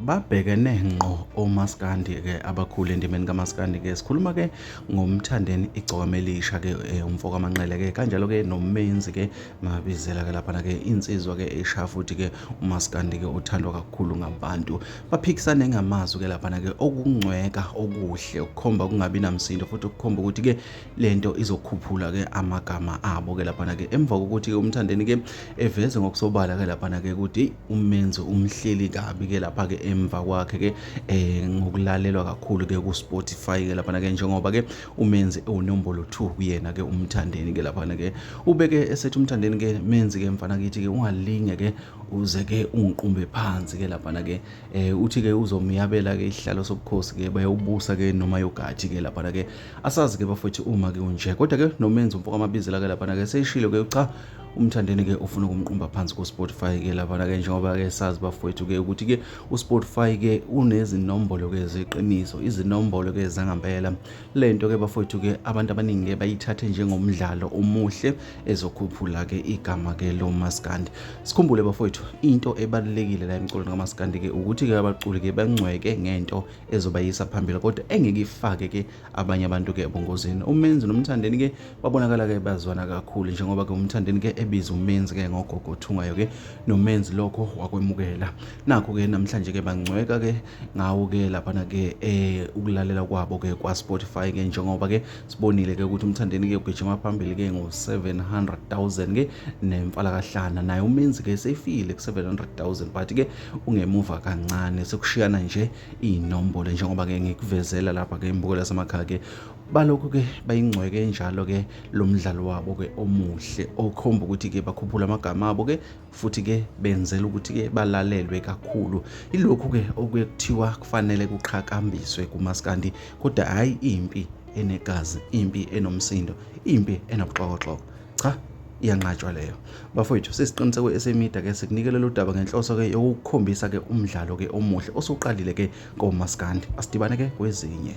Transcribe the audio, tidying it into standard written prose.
babhekene ngqo oMaskandi abakhulu endimeni kaMaskandi sikhuluma ngomthandeni igcokama elisha umfoko amanqele kanjalo nomenzi mabizela lapha insizwa esha futhi uMaskandi uthandwa kakhulu ngabantu baphikisane ngamazwi lapha okungcweka okuhle ukukhomba kungabi namsindo futhi ukukhomba ukuthi lento izokhuphula amagama abo lapha emva kokuthi umthandeni eveze ngokusobala lapha ukuthi umenzi umhleli kabi lapha emva kwakhe ngokulalelwa kakhulu ku Spotify lapha njengoba umenzi unombolo 2 kuyena umthandeni lapha ubeke esethi umthandeni menzi mfana kithi ungalinge uze ungiqumbe phansi lapha uthi uzomyabela isihlalo sobukhosi bayawubusa noma yogathi lapha asazi bafowethu uma unje kodwa nomenzi umfoko amabizela lapha seyishilo cha umthandeni ufuna ukumqumba phansi ku Spotify lapha njengoba sazi bafowethu ukuthi uSpotify unezinombolo zeqiniso izinombolo zangempela lento bafowethu abantu abaningi bayithathe njengomdlalo omuhle ezokhuphula igama lo Maskandi. Sikhumbule bafowethu into ebalekile la emculweni kaMaskandi ukuthi abaculi bangcweke ngento ezobayisa phambili kodwa engeke ifake abanye abantu ebongozini. Umenzi nomthandeni babonakala bazwana kakhulu njengoba umthandeni ebiza umenzi ngogogo thungayo nomenzi lokho wakwemukela nakho namhlanje bangcweka ngawo lapha ukulalela kwabo kwa Spotify njengoba sibonile ukuthi umthandeni ugijima phambili ngo-700,000 nemfala kahlana naye umenzi sefile ku-700,000 but ungemuva kancane sekushiyana nje inombolo njengoba ngikuvezela lapha imbuko lasemakhaya balokho bayingcweke njalo lo mdlalo wabo omuhle okhomba ukuthi bakhuphula amagama abo futhi benzela ukuthi balalelwe kakhulu. Ilokhu okuthiwa kufanele kuqhakambiswe kuMaskandi kodwa hayi impi enegazi, impi enomsindo, impi enobuxokoxoko. Cha, iyanqatshwa leyo. Bafowethu sesiqiniseke esemedia sikunikele lo daba ngenhloso yokukhombisa umdlalo omuhle osuqalile koMaskandi. Asidibane kwezinye.